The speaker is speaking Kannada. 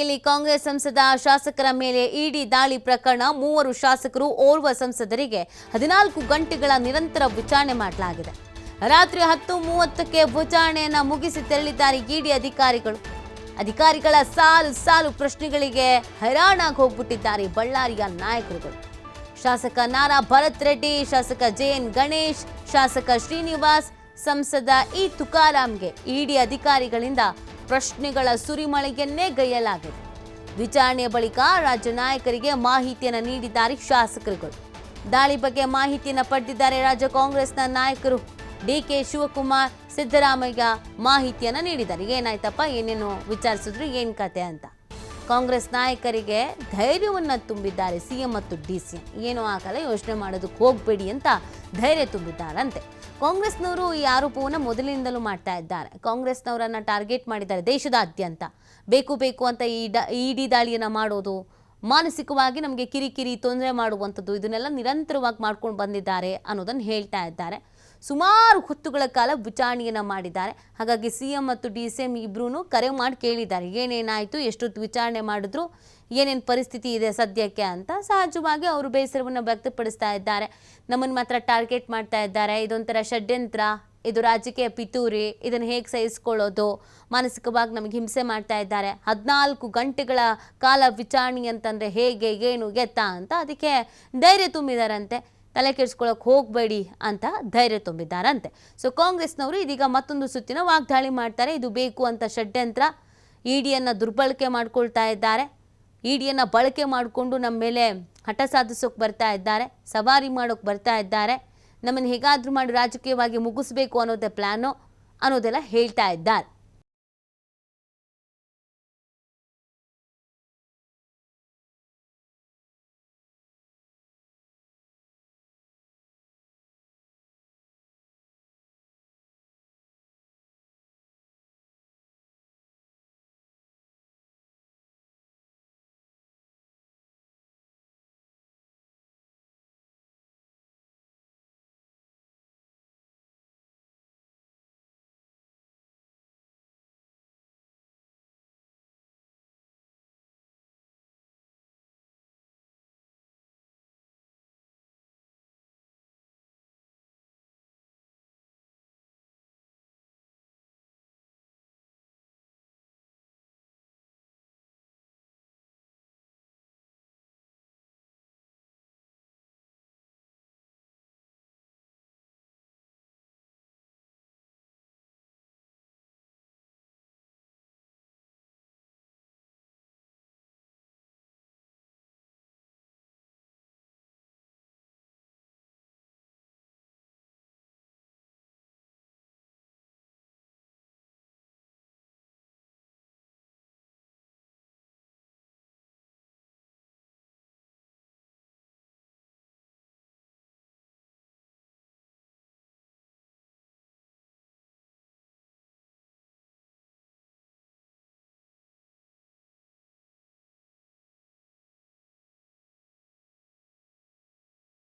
ಇಲ್ಲಿ ಕಾಂಗ್ರೆಸ್ ಸಂಸದ ಶಾಸಕರ ಮೇಲೆ ಇಡಿ ದಾಳಿ ಪ್ರಕರಣ ಮೂವರು ಶಾಸಕರು ಓರ್ವ ಸಂಸದರಿಗೆ 14 ಗಂಟೆಗಳ ನಿರಂತರ ವಿಚಾರಣೆ ಮಾಡಲಾಗಿದೆ. ರಾತ್ರಿ 10:30ಕ್ಕೆ ವಿಚಾರಣೆಯನ್ನು ಮುಗಿಸಿ ತೆರಳಿದ್ದಾರೆ ಇಡಿ ಅಧಿಕಾರಿಗಳು. ಅಧಿಕಾರಿಗಳ ಸಾಲು ಪ್ರಶ್ನೆಗಳಿಗೆ ಹೈರಾಣಾಗಿ ಹೋಗ್ಬಿಟ್ಟಿದ್ದಾರೆ ಬಳ್ಳಾರಿಯ ನಾಯಕರುಗಳು. ಶಾಸಕ ನಾರಾ ಭರತ್ ರೆಡ್ಡಿ, ಶಾಸಕ ಜೆಎನ್ ಗಣೇಶ್, ಶಾಸಕ ಶ್ರೀನಿವಾಸ್, ಸಂಸದ ತುಕಾರಾಂಗೆ ಇಡಿ ಅಧಿಕಾರಿಗಳಿಂದ ಪ್ರಶ್ನೆಗಳ ಸುರಿಮಳೆಯನ್ನೇ ಗೈಯಲಾಗಿದೆ. ವಿಚಾರಣೆಯ ಬಳಿಕ ರಾಜ್ಯ ನಾಯಕರಿಗೆ ಮಾಹಿತಿಯನ್ನು ನೀಡಿದ್ದಾರೆ ಶಾಸಕರುಗಳು. ದಾಳಿ ಬಗ್ಗೆ ಮಾಹಿತಿಯನ್ನು ಪಡೆದಿದ್ದಾರೆ ರಾಜ್ಯ ಕಾಂಗ್ರೆಸ್ನ ನಾಯಕರು. ಡಿಕೆ ಶಿವಕುಮಾರ್, ಸಿದ್ದರಾಮಯ್ಯ ಮಾಹಿತಿಯನ್ನು ನೀಡಿದ್ದಾರೆ. ಏನಾಯ್ತಪ್ಪ, ಏನೇನು ವಿಚಾರಿಸಿದ್ರು, ಏನು ಕತೆ ಅಂತ ಕಾಂಗ್ರೆಸ್ ನಾಯಕರಿಗೆ ಧೈರ್ಯವನ್ನು ತುಂಬಿದ್ದಾರೆ ಸಿಎಂ ಮತ್ತು ಡಿಸಿಎಂ. ಏನೂ ಆಗಲ್ಲ, ಯೋಚನೆ ಮಾಡೋದಕ್ಕೆ ಹೋಗಬೇಡಿ ಅಂತ ಧೈರ್ಯ ತುಂಬಿದ್ದಾರಂತೆ. ಕಾಂಗ್ರೆಸ್ನವರು ಈ ಆರೋಪವನ್ನು ಮೊದಲಿನಿಂದಲೂ ಮಾಡ್ತಾ ಇದ್ದಾರೆ. ಕಾಂಗ್ರೆಸ್ನವರನ್ನು ಟಾರ್ಗೆಟ್ ಮಾಡಿದ್ದಾರೆ ದೇಶದಾದ್ಯಂತ. ಬೇಕು ಅಂತ ಇಡಿ ದಾಳಿಯನ್ನು ಮಾಡೋದು, ಮಾನಸಿಕವಾಗಿ ನಮಗೆ ಕಿರಿಕಿರಿ ತೊಂದರೆ ಮಾಡುವಂಥದ್ದು, ಇದನ್ನೆಲ್ಲ ನಿರಂತರವಾಗಿ ಮಾಡ್ಕೊಂಡು ಬಂದಿದ್ದಾರೆ ಅನ್ನೋದನ್ನು ಹೇಳ್ತಾ ಇದ್ದಾರೆ. ಸುಮಾರು ಹೊತ್ತುಗಳ ಕಾಲ ವಿಚಾರಣೆಯನ್ನು ಮಾಡಿದ್ದಾರೆ. ಹಾಗಾಗಿ ಸಿಎಂ ಮತ್ತು ಡಿಸಿಎಂ ಇಬ್ಬರೂ ಕರೆ ಮಾಡಿ ಕೇಳಿದ್ದಾರೆ, ಏನೇನಾಯಿತು, ಎಷ್ಟೊತ್ತು ವಿಚಾರಣೆ ಮಾಡಿದ್ರು, ಏನೇನು ಪರಿಸ್ಥಿತಿ ಇದೆ ಸದ್ಯಕ್ಕೆ ಅಂತ. ಸಹಜವಾಗಿ ಅವರು ಬೇಸರವನ್ನು ವ್ಯಕ್ತಪಡಿಸ್ತಾ ಇದ್ದಾರೆ. ನಮ್ಮನ್ನು ಮಾತ್ರ ಟಾರ್ಗೆಟ್ ಮಾಡ್ತಾ ಇದ್ದಾರೆ, ಇದೊಂಥರ ಷಡ್ಯಂತ್ರ, ಇದು ರಾಜಕೀಯ ಪಿತೂರಿ, ಇದನ್ನು ಹೇಗೆ ಸಹಿಸ್ಕೊಳ್ಳೋದು, ಮಾನಸಿಕವಾಗಿ ನಮಗೆ ಹಿಂಸೆ ಮಾಡ್ತಾ ಇದ್ದಾರೆ. 14 ಗಂಟೆಗಳ ಕಾಲ ವಿಚಾರಣೆ ಅಂತಂದರೆ ಹೇಗೆ, ಏನು ಎತ್ತಾ ಅಂತ ಅದಕ್ಕೆ ಧೈರ್ಯ ತುಂಬಿದಾರಂತೆ. ತಲೆ ಕೆಡಿಸ್ಕೊಳ್ಳೋಕೆ ಹೋಗಬೇಡಿ ಅಂತ ಧೈರ್ಯ ತುಂಬಿದ್ದಾರಂತೆ. ಸೊ ಕಾಂಗ್ರೆಸ್ನವರು ಇದೀಗ ಮತ್ತೊಂದು ಸುತ್ತಿನ ವಾಗ್ದಾಳಿ ಮಾಡ್ತಾರೆ. ಇದು ಬೇಕು ಅಂತ ಷಡ್ಯಂತ್ರ, ಇಡಿಯನ್ನು ದುರ್ಬಳಕೆ ಮಾಡ್ಕೊಳ್ತಾ ಇದ್ದಾರೆ. ಇಡಿಯನ್ನು ಬಳಕೆ ಮಾಡಿಕೊಂಡು ನಮ್ಮ ಮೇಲೆ ಹಠ ಸಾಧಿಸೋಕೆ ಬರ್ತಾ ಇದ್ದಾರೆ, ಸವಾರಿ ಮಾಡೋಕೆ ಬರ್ತಾ ಇದ್ದಾರೆ, ನಮ್ಮನ್ನು ಹೇಗಾದರೂ ಮಾಡಿ ರಾಜಕೀಯವಾಗಿ ಮುಗಿಸ್ಬೇಕು ಅನ್ನೋದೇ ಪ್ಲ್ಯಾನು ಅನ್ನೋದೆಲ್ಲ ಹೇಳ್ತಾ ಇದ್ದಾರೆ.